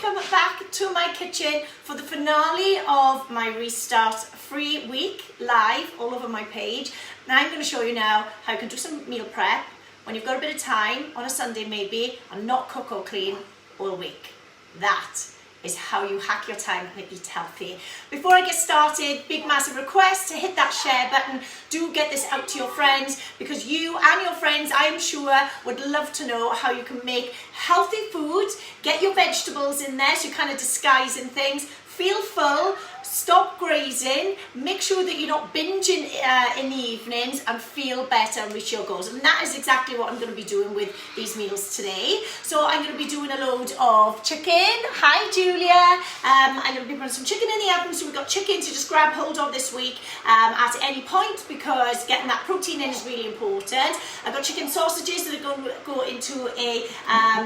welcome back to my kitchen for the finale of my Restart free week live all over my page. Now I'm going to show you now how you can do some meal prep when you've got a bit of time on a Sunday maybe and not cook or clean all week. That is how you hack your time and eat healthy. Before I get started, big massive request to hit that share button. Do get this out to your friends because you and your friends, I am sure, would love to know how you can make healthy foods, get your vegetables in there so you're kind of disguising things, feel full, stop grazing, make sure that you're not binging in the evenings and feel better and reach your goals. And that is exactly what I'm going to be doing with these meals today. So I'm going to be doing a load of chicken. Hi Julia. I'm going to be putting some chicken in the oven. So we've got chicken to just grab hold of this week at any point because getting that protein in is really important. I've got chicken sausages that are going to go into a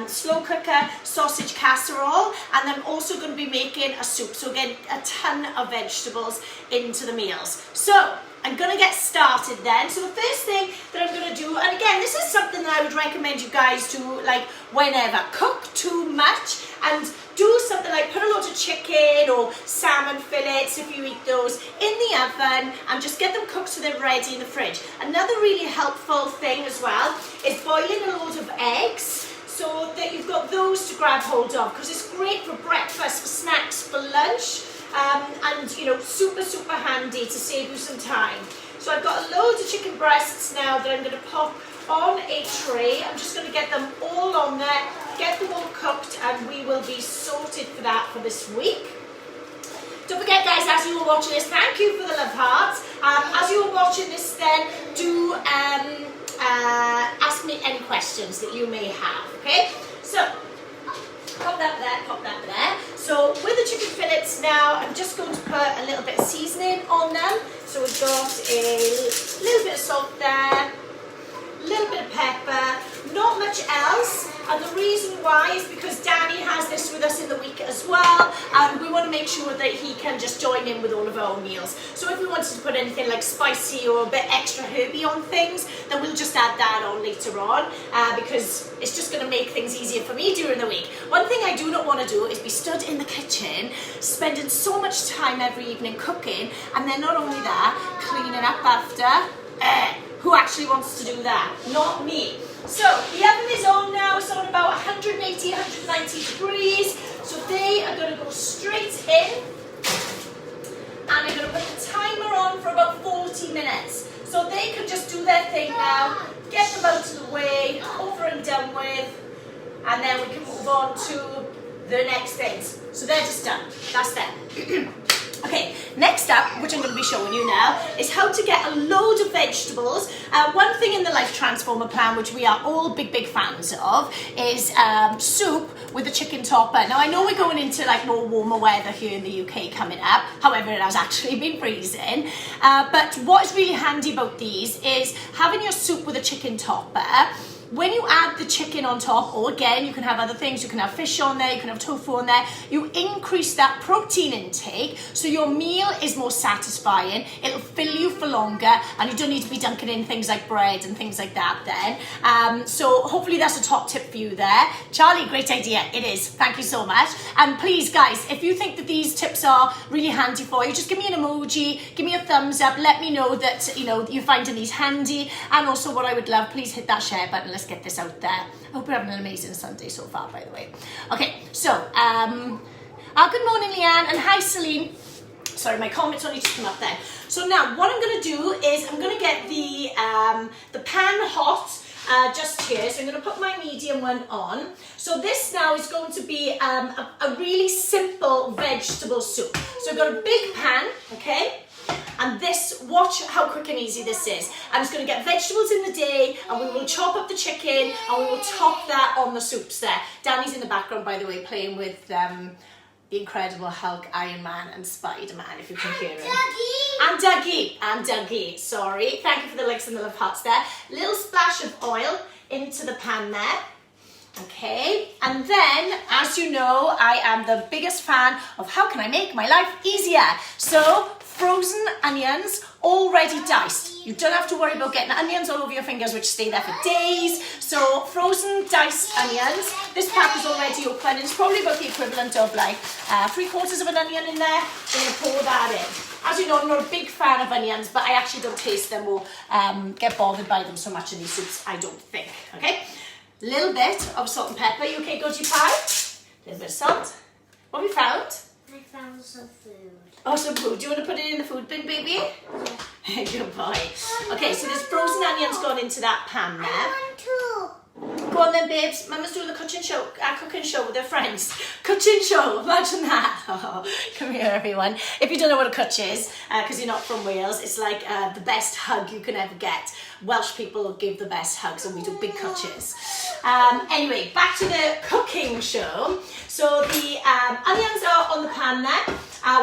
slow cooker sausage casserole, and I'm also going to be making a soup. So again, a ton of vegetables into the meals. So I'm going to get started then. So the first thing that I'm going to do, and again, this is something that I would recommend you guys do like whenever. Cook too much and do something like put a lot of chicken or salmon fillets, if you eat those, in the oven and just get them cooked so they're ready in the fridge. Another really helpful thing as well is boiling a load of eggs so that you've got those to grab hold of, because it's great for breakfast, for snacks, for lunch. And you know, super handy to save you some time. So I've got loads of chicken breasts now that I'm going to pop on a tray. I'm just going to get them all on there, get them all cooked, and we will be sorted for that for this week. Don't forget guys, as you were watching this, thank you for the love hearts. As you were watching this then, do ask me any questions that you may have, okay? So pop that there, pop that there. So with the chicken fillets now, I'm just going to put a little bit of seasoning on them. So we've got a little bit of salt there, a little bit of pepper, not much else. And the reason why is because Danny has this with us in the week as well, and we want to make sure that he can just join in with all of our meals. So if we wanted to put anything like spicy or a bit extra herby on things, then we'll just add that on later on, because it's just going to make things easier for me during the week. One thing I do not want to do is be stood in the kitchen spending so much time every evening cooking, and then not only that, cleaning up after. Who actually wants to do that? Not me. So the oven is on now. It's on about 180, 190 degrees. So they are going to go straight in. And I'm going to put the timer on for about 40 minutes. So they can just do their thing now. Get them out of the way, over and done with. And then we can move on to the next things. So they're just done. That's them. Okay, next up, which I'm going to be showing you now, is how to get a load of vegetables. One thing in the Life Transformer plan, which we are all big fans of, is soup with a chicken topper. Now, I know we're going into like more warmer weather here in the UK coming up. However, it has actually been freezing. But what is really handy about these is having your soup with a chicken topper. When you add the chicken on top, or again, you can have other things, you can have fish on there, you can have tofu on there, you increase that protein intake so your meal is more satisfying, it'll fill you for longer, and you don't need to be dunking in things like bread and things like that then. So hopefully that's a top tip for you there. Charlie, great idea, it is, thank you so much. And please guys, if you think that these tips are really handy for you, just give me an emoji, give me a thumbs up, let me know that you're finding these handy, and also what I would love, please hit that share button. Let's get this out there. I hope you're having an amazing Sunday so far, by the way. Okay, so, good morning, Leanne, and hi, Celine. Sorry, my comments only just come up there. So now, what I'm going to do is I'm going to get the pan hot just here. So I'm going to put my medium one on. So this now is going to be a really simple vegetable soup. So I've got a big pan, okay? And this, watch how quick and easy this is. I'm just going to get vegetables in the day, and we will chop up the chicken, and we will top that on the soups there. Danny's in the background, by the way, playing with the Incredible Hulk, Iron Man, and Spider-Man, if you can hear him. And Dougie, sorry. Thank you for the likes and the love hearts there. Little splash of oil into the pan there. Okay, and then, as you know, I am the biggest fan of how can I make my life easier. So frozen onions already diced. You don't have to worry about getting onions all over your fingers, which stay there for days. So frozen diced onions. This pack is already open. It's probably about the equivalent of like 3/4 of an onion in there. So I'm going to pour that in. As you know, I'm not a big fan of onions, but I actually don't taste them or get bothered by them so much in these soups, I don't think. Okay, little bit of salt and pepper. You okay, Courgette pie? A little bit of salt. What have you found? I found some food. Oh, some food. Do you want to put it in the food bin, baby? Yeah. Good boy. Okay, so there's frozen onions gone into that pan there. I want to. Go on then, babes. Mama's doing the cooking show with her friends. Cooking show, imagine that. Oh, come here, everyone. If you don't know what a cwtch is, because you're not from Wales, it's like the best hug you can ever get. Welsh people give the best hugs, and we do big cwtches. Anyway, back to the cooking show. So the onions are on the pan there.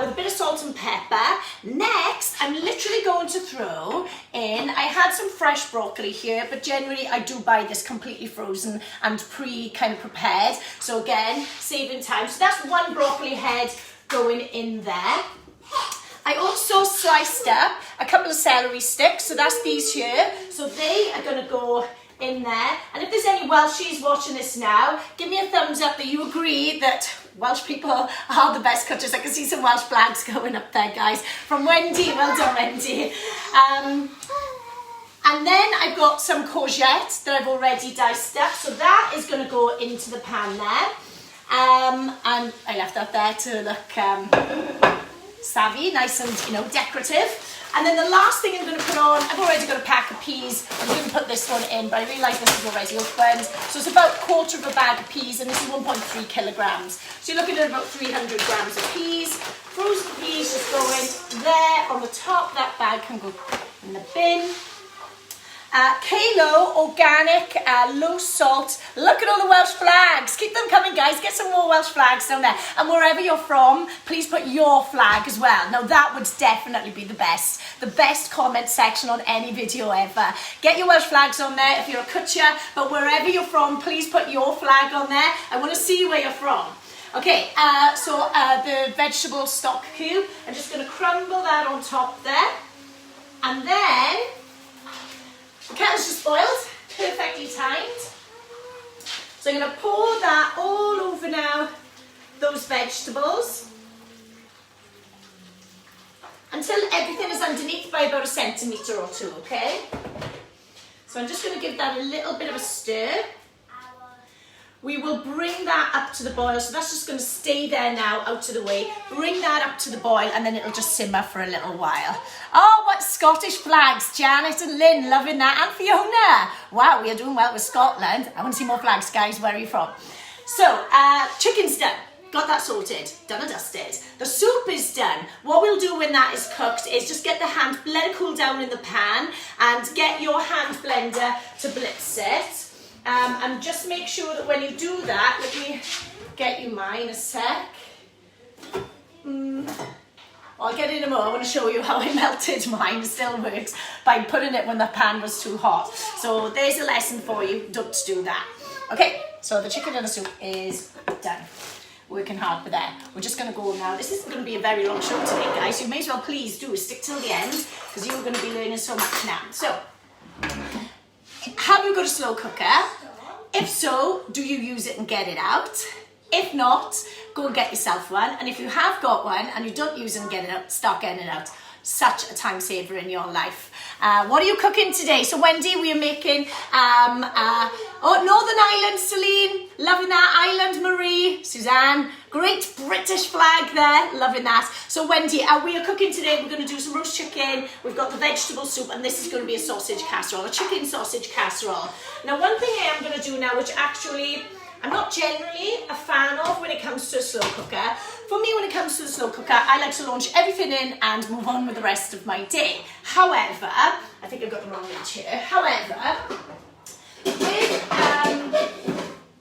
With a bit of salt and pepper. Next, I'm literally going to throw in, I had some fresh broccoli here, but generally I do buy this completely frozen and kind of prepared. So again, saving time. So that's one broccoli head going in there. I also sliced up a couple of celery sticks, so that's these here. So they are going to go in there. And if there's any Welshies watching this now, give me a thumbs up that you agree that Welsh people are the best cwtchers. I can see some Welsh flags going up there, guys. From Wendy, well done, Wendy. And then I've got some courgettes that I've already diced up. So that is going to go into the pan there. And I left that there to look savvy, nice and, decorative. And then the last thing I'm going to put on, I've already got a pack of peas. I'm going to put this one in, but I realise this is already opened. So it's about 1/4 of a bag of peas, and this is 1.3 kilograms. So you're looking at about 300 grams of peas. Frozen peas just going there on the top. That bag can go in the bin. Kalo, organic, low salt. Look at all the Welsh flags. Keep them coming, guys. Get some more Welsh flags down there. And wherever you're from, please put your flag as well. Now, that would definitely be the best comment section on any video ever. Get your Welsh flags on there if you're a cwtcher, but wherever you're from, please put your flag on there. I want to see where you're from. Okay, so the vegetable stock cube, I'm just going to crumble that on top there. And then the kettle's just boiled, perfectly timed. So I'm going to pour that all over now, those vegetables, until everything is underneath by about 1 centimetre or 2, okay? So I'm just going to give that a little bit of a stir. We will bring that up to the boil, so that's just going to stay there now, out of the way. Bring that up to the boil, and then it'll just simmer for a little while. Oh, what Scottish flags. Janet and Lynn, loving that. And Fiona. Wow, we are doing well with Scotland. I want to see more flags, guys. Where are you from? So, chicken's done. Got that sorted. Done and dusted. The soup is done. What we'll do when that is cooked is just get the hand, let it cool down in the pan, and get your hand blender to blitz it. And just make sure that when you do that, let me get you mine a sec. I'll get it in a moment. I want to show you how I melted mine. It still works by putting it when the pan was too hot. So there's a lesson for you. Don't do that. Okay, so the chicken dinner soup is done. Working hard for that. We're just going to go now. This isn't going to be a very long show today, guys. You may as well please do stick till the end, because you're going to be learning so much now. So, have you got a slow cooker? If so, do you use it and get it out? If not, go and get yourself one. And if you have got one and you don't use it and get it out, start getting it out. Such a time saver in your life. What are you cooking today? So Wendy, we are making Northern Ireland, Celine, loving that. Ireland, Marie, Suzanne, great British flag there, loving that. So Wendy, we are cooking today. We're going to do some roast chicken. We've got the vegetable soup, and this is going to be a sausage casserole, a chicken sausage casserole. Now, one thing I am going to do now, which actually I'm not generally a fan of when it comes to a slow cooker. For me, when it comes to the slow cooker, I like to launch everything in and move on with the rest of my day. However, I think I've got the wrong image here. However, with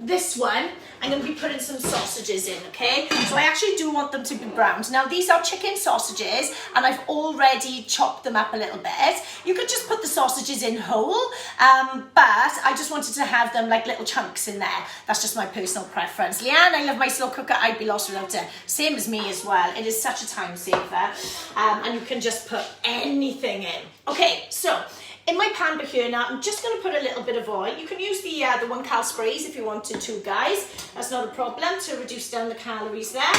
this one, I'm going to be putting some sausages in, okay? So I actually do want them to be browned. Now these are chicken sausages and I've already chopped them up a little bit. You could just put the sausages in whole, but I just wanted to have them like little chunks in there. That's just my personal preference. Leanne, I love my slow cooker. I'd be lost without it. Same as me as well. It is such a time saver, and you can just put anything in. Okay, so in my pan here now, I'm just going to put a little bit of oil. You can use the 1 cal sprays if you wanted to, guys. That's not a problem to reduce down the calories there.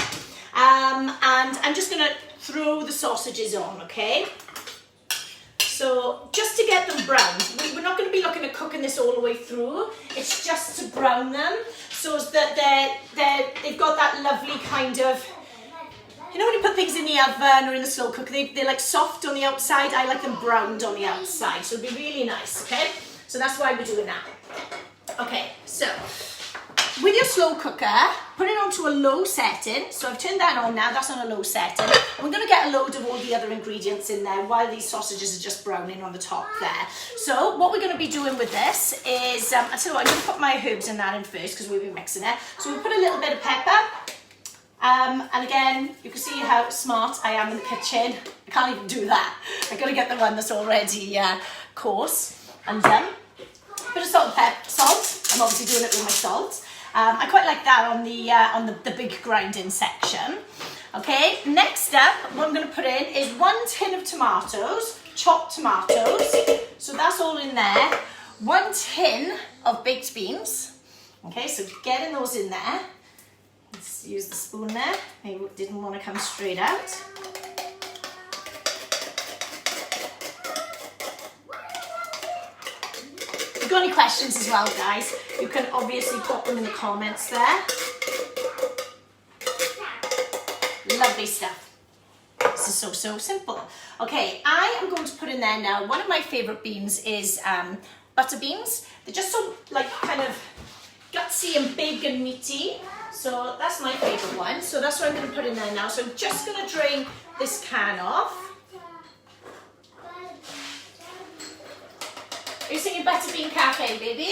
And I'm just going to throw the sausages on, okay? So just to get them browned, we're not going to be looking at cooking this all the way through. It's just to brown them so that they've got that lovely kind of, you know when you put things in the oven or in the slow cooker, they're like soft on the outside. I like them browned on the outside, so it'll be really nice, okay? So that's why we're doing that. Okay, so with your slow cooker, put it onto a low setting. So I've turned that on now, that's on a low setting. We're gonna get a load of all the other ingredients in there while these sausages are just browning on the top there. So what we're gonna be doing with this is, I tell you what, I'm gonna put my herbs in that in first because we'll be mixing it. So we'll put a little bit of pepper. And again, you can see how smart I am in the kitchen. I can't even do that. I've got to get the one that's already coarse and done. Bit of salt and salt. I'm obviously doing it with my salt. I quite like that on the big grinding section. Okay, next up, what I'm going to put in is 1 tin of tomatoes, chopped tomatoes. So that's all in there. 1 tin of baked beans. Okay, so getting those in there. Let's use the spoon there. Maybe it didn't want to come straight out. If you've got any questions as well, guys, you can obviously put them in the comments there. Lovely stuff. This is so simple. Okay, I am going to put in there now, one of my favourite beans is butter beans. They're just so like kind of gutsy and big and meaty. So that's my favourite one. So that's what I'm going to put in there now. So I'm just going to drain this can off. Are you singing Butterbean Cafe, baby?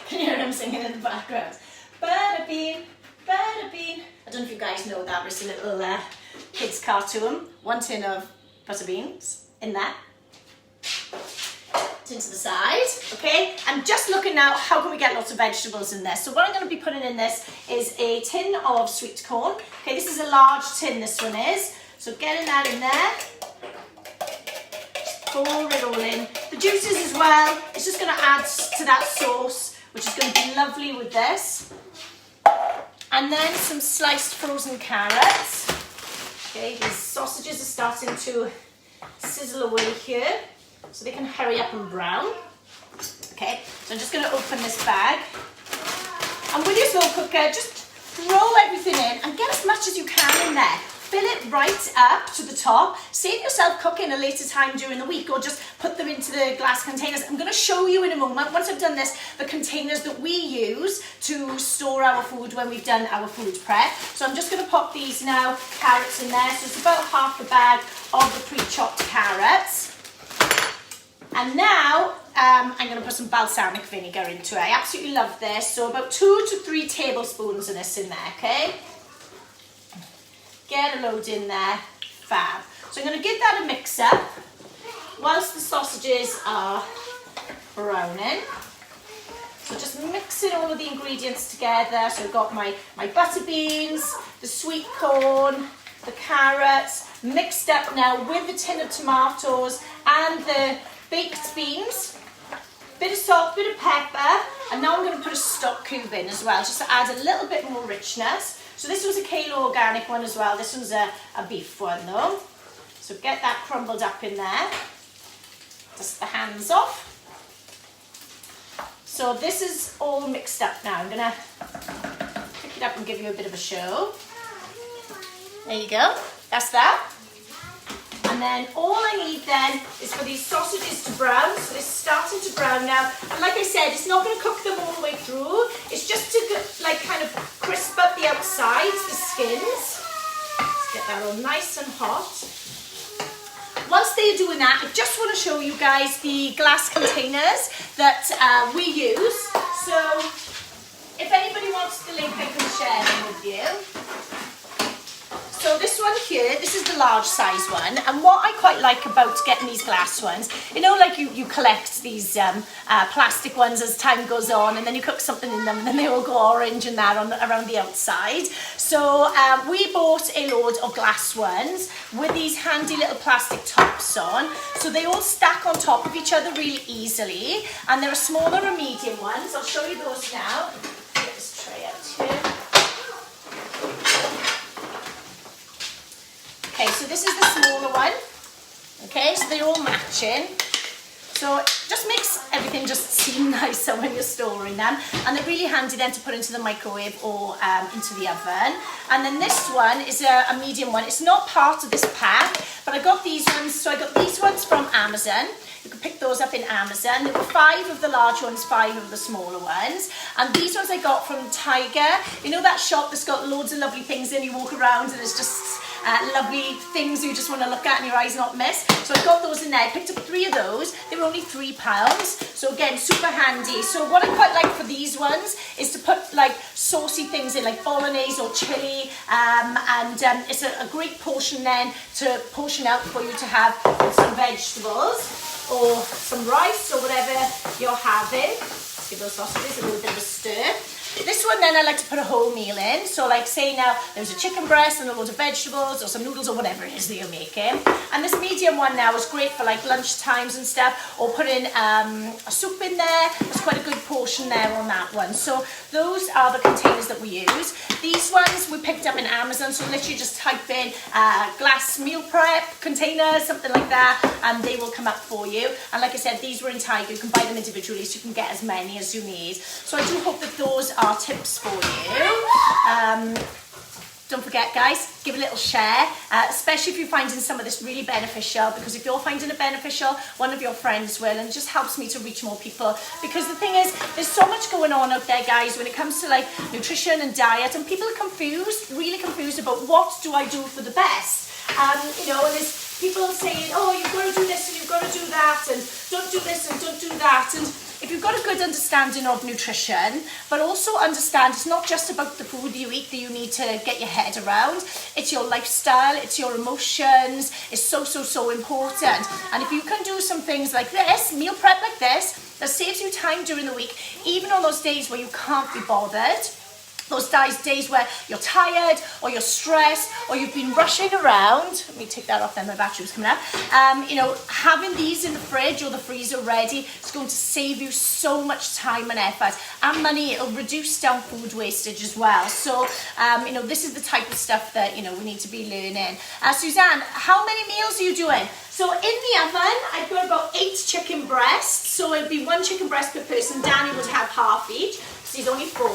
Can you hear him singing in the background? Butterbean, Butterbean. I don't know if you guys know that, but it's a little kids cartoon. 1 tin of butter beans in there. Tin to the side, okay? I'm just looking now, how can we get lots of vegetables in this? So what I'm going to be putting in this is a tin of sweet corn. Okay, this is a large tin, this one is. So getting that in there. Just pour it all in. The juices as well, it's just going to add to that sauce, which is going to be lovely with this. And then some sliced frozen carrots. Okay, these sausages are starting to sizzle away here, so they can hurry up and brown. Okay, so I'm just going to open this bag. And with your slow cooker, just throw everything in and get as much as you can in there. Fill it right up to the top. Save yourself cooking a later time during the week, or just put them into the glass containers. I'm going to show you in a moment, once I've done this, the containers that we use to store our food when we've done our food prep. So I'm just going to pop these now, carrots in there. So it's about half the bag of the pre-chopped carrots. And now I'm going to put some balsamic vinegar into it. I absolutely love this. So about 2 to 3 tablespoons of this in there, okay? Get a load in there, fab. So I'm going to give that a mix up whilst the sausages are browning. So just mixing all of the ingredients together. So I've got my butter beans, the sweet corn, the carrots, mixed up now with the tin of tomatoes and the baked beans. Bit of salt, bit of pepper, and now I'm going to put a stock cube in as well, just to add a little bit more richness. So this was a kale organic one as well. This one's a beef one though. So get that crumbled up in there. Dust the hands off. So this is all mixed up now. I'm going to pick it up and give you a bit of a show. There you go. That's that. And then all I need then is for these sausages to brown. So they're starting to brown now. And like I said, it's not going to cook them all the way through. It's just to like kind of crisp up the outsides, the skins. Let's get that all nice and hot. Once they're doing that, I just want to show you guys the glass containers that we use. So if anybody you want the link, I can share them with you. So this one here, this is the large size one, and what I quite like about getting these glass ones, you know, like you collect these plastic ones as time goes on, and then you cook something in them and then they all go orange and that around the outside. So we bought a load of glass ones with these handy little plastic tops on, so they all stack on top of each other really easily, and there are smaller and medium ones. I'll show you those now. Get this tray out here. Okay, so this is the smaller one. Okay, so they're all matching. So it just makes everything just seem nicer when you're storing them. And they're really handy then to put into the microwave or into the oven. And then this one is a medium one. It's not part of this pack, but I got these ones. So I got these ones from Amazon. You can pick those up in Amazon. There were 5 of the large ones, 5 of the smaller ones. And these ones I got from Tiger. You know that shop that's got loads of lovely things in, you walk around and it's just lovely things you just want to look at and your eyes not miss. So I got those in there. I picked up 3 of those. They were only £3. So again, super handy. So what I quite like for these ones is to put like saucy things in, like bolognese or chili, and it's a great portion then to portion out for you to have with some vegetables or some rice or whatever you're having. Let's give those sausages a little bit of a stir. This one then I like to put a whole meal in. So like say now there's a chicken breast and a load of vegetables or some noodles or whatever it is that you're making. And this medium one now is great for like lunch times and stuff, or putting a soup in there. There's quite a good portion there on that one. So those are the containers that we use. These ones we picked up in Amazon, so literally just type in glass meal prep container, something like that, and they will come up for you. And like I said, these were in Tiger. You can buy them individually, so you can get as many as you need. So I do hope that those are tips for you. Don't forget, guys, give a little share, especially if you're finding some of this really beneficial, because if you're finding it beneficial, one of your friends will, and it just helps me to reach more people. Because the thing is, there's so much going on out there, guys, when it comes to like nutrition and diet, and people are confused, really confused about what do I do for the best. You know, and there's people saying, oh, you've got to do this and you've got to do that, and don't do this and don't do that. And if you've got a good understanding of nutrition, but also understand it's not just about the food you eat that you need to get your head around, it's your lifestyle, it's your emotions, it's so important. And if you can do some things like this, meal prep like this, that saves you time during the week, even on those days where you can't be bothered, those days where you're tired or you're stressed or you've been rushing around. Let me take that off then, my battery was coming up. You know, having these in the fridge or the freezer ready is going to save you so much time and effort and money. It'll reduce down food wastage as well. So, you know, this is the type of stuff that, you know, we need to be learning. Suzanne, how many meals are you doing? So in the oven, I've got about 8 chicken breasts. So it'd be 1 chicken breast per person. Danny would have half each, because he's only 4.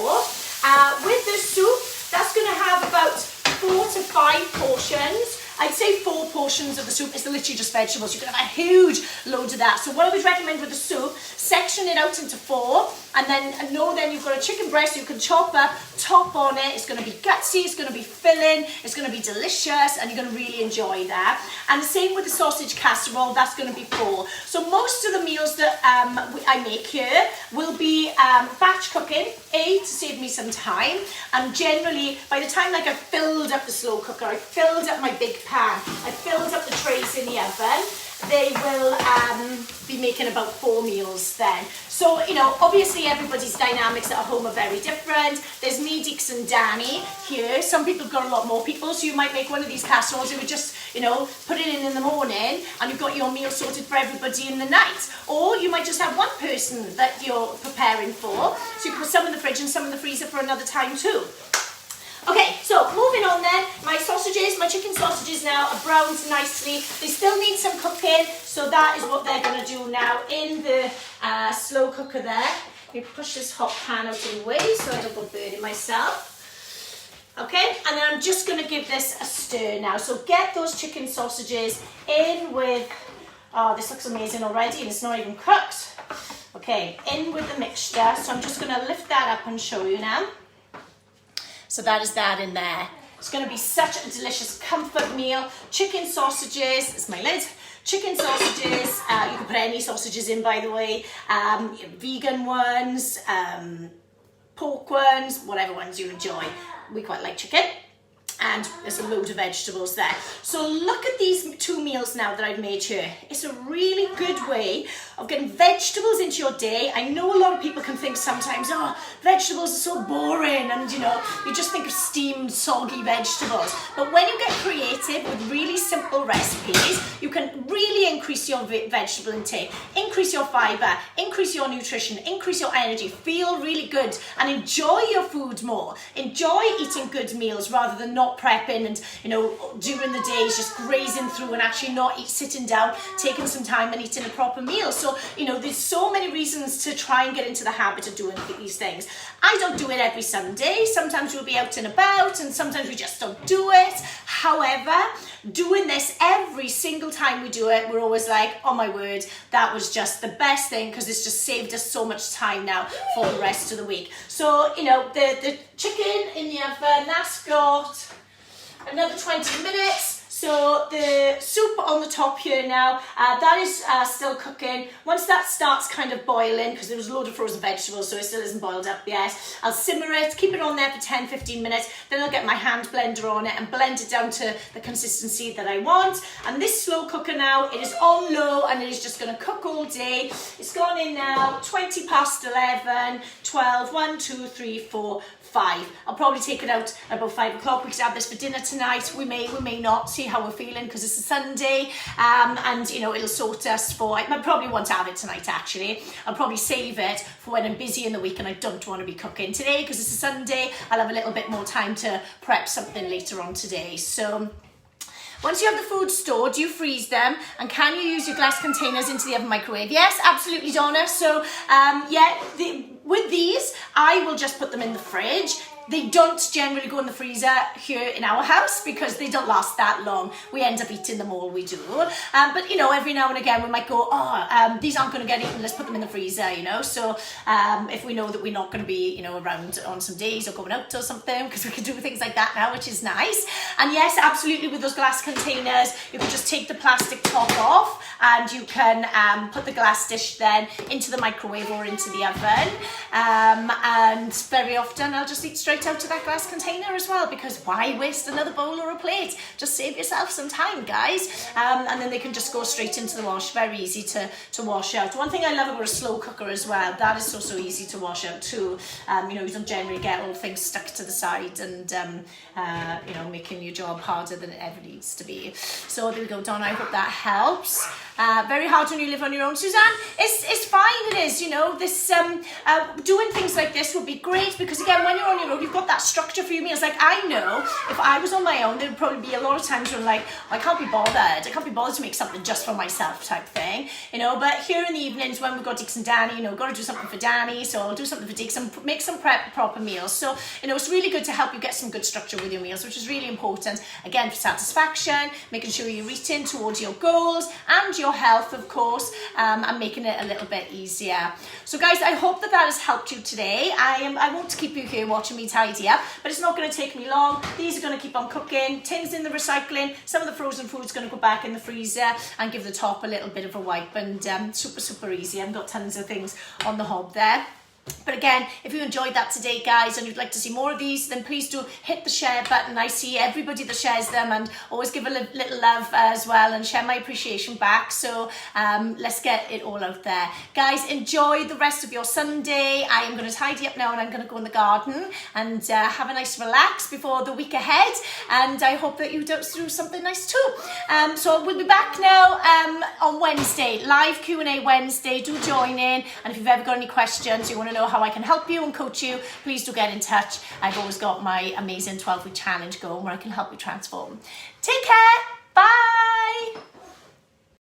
With the soup, that's going to have about 4 to 5 portions. I'd say 4 portions of the soup. It's literally just vegetables. You can have a huge load of that. So what I would recommend with the soup, section it out into 4, and then you've got a chicken breast you can chop up, top on it. It's going to be gutsy, it's going to be filling, it's going to be delicious, and you're going to really enjoy that. And the same with the sausage casserole, that's going to be 4. So most of the meals that I make here will be batch cooking, to save me some time. And generally, by the time like I've filled up the slow cooker, I've filled up my big pan, I filled up the trays in the oven, they will be making about 4 meals then. So, you know, obviously everybody's dynamics at home are very different. There's me, Deeks and Danny here. Some people have got a lot more people, so you might make one of these casseroles. You would just, you know, put it in the morning and you've got your meal sorted for everybody in the night. Or you might just have one person that you're preparing for. So you can put some in the fridge and some in the freezer for another time too. Okay, so moving on then, my sausages, my chicken sausages now are browned nicely. They still need some cooking, so that is what they're going to do now in the slow cooker there. Let me push this hot pan out of the way so I don't go burning myself. Okay, and then I'm just going to give this a stir now. So get those chicken sausages in with, oh, this looks amazing already and it's not even cooked. Okay, in with the mixture. So I'm just going to lift that up and show you now. So that is that in there. It's going to be such a delicious comfort meal. Chicken sausages, it's my lid. Chicken sausages, you can put any sausages in, by the way. Vegan ones, pork ones, whatever ones you enjoy. We quite like chicken. And there's a load of vegetables there. So look at these 2 meals now that I've made here. It's a really good way of getting vegetables into your day. I know a lot of people can think sometimes, oh, vegetables are so boring, and you know, you just think of steamed, soggy vegetables. But when you get creative with really simple recipes, you can really increase your vegetable intake, increase your fiber, increase your nutrition, increase your energy, feel really good, and enjoy your food more. Enjoy eating good meals rather than not prepping and, you know, during the days just grazing through and actually not sitting down, taking some time and eating a proper meal. So, you know, there's so many reasons to try and get into the habit of doing these things. I don't do it every Sunday. Sometimes we'll be out and about and sometimes we just don't do it. However, doing this every single time we do it, we're always like, oh my word, that was just the best thing, because it's just saved us so much time now for the rest of the week. So, you know, the chicken in the oven, that's got another 20 minutes. So the soup on the top here now, that is still cooking. Once that starts kind of boiling, because there was a load of frozen vegetables, so it still isn't boiled up yet, I'll simmer it, keep it on there for 10-15 minutes, then I'll get my hand blender on it and blend it down to the consistency that I want. And this slow cooker now, it is on low and it is just going to cook all day. It's gone in now, 20 past 11, 12, 1, 2, 3, 4, 5. I'll probably take it out at about 5 o'clock. We could have this for dinner tonight. We may not. See how we're feeling, because it's a Sunday, and you know, it'll sort us for, I probably want to have it tonight actually. I'll probably save it for when I'm busy in the week and I don't want to be cooking today, because it's a Sunday. I'll have a little bit more time to prep something later on today. So once you have the food stored, do you freeze them? And can you use your glass containers into the oven microwave? Yes, absolutely, Donna. So with these, I will just put them in the fridge. They don't generally go in the freezer here in our house because they don't last that long. We end up eating them all, we do. But, you know, every now and again we might go, these aren't going to get eaten, let's put them in the freezer, you know. So if we know that we're not going to be, you know, around on some days or going out or something, because we can do things like that now, which is nice. And yes, absolutely, with those glass containers, you can just take the plastic top off and you can put the glass dish then into the microwave or into the oven. And very often I'll just eat straight out to that glass container as well, because why waste another bowl or a plate? Just save yourself some time, guys. And then they can just go straight into the wash. Very easy to wash out. One thing I love about a slow cooker as well, that is so easy to wash out too. You know, you don't generally get all things stuck to the side and you know, making your job harder than it ever needs to be. So there we go, Donna, I hope that helps. Very hard when you live on your own, Suzanne. It's fine, it is, you know. This doing things like this would be great, because again, when you're on your own, you've got that structure for your meals. Like, I know if I was on my own, there would probably be a lot of times when, like, I can't be bothered to make something just for myself type thing, you know. But here in the evenings when we've got Deeks and Danny, you know, got to do something for Danny, so I'll do something for Deeks and make some proper meals. So, you know, it's really good to help you get some good structure with your meals, which is really important, again, for satisfaction, making sure you're eating towards your goals and your health, of course, and making it a little bit easier. So guys, I hope that has helped you today. I won't keep you here watching me tidy up, but it's not going to take me long. These are going to keep on cooking, tins in the recycling, some of the frozen food's going to go back in the freezer and give the top a little bit of a wipe, and super easy. I've got tons of things on the hob there. But again, if you enjoyed that today, guys, and you'd like to see more of these, then please do hit the share button. I see everybody that shares them, and always give a little love as well and share my appreciation back. So let's get it all out there. Guys, enjoy the rest of your Sunday. I am going to tidy up now and I'm going to go in the garden and have a nice relax before the week ahead. And I hope that you do something nice too. So we'll be back now on Wednesday, live Q&A Wednesday. Do join in. And if you've ever got any questions, you want to know how I can help you and coach you, please do get in touch. I've always got my amazing 12-week challenge going where I can help you transform. Take care. Bye.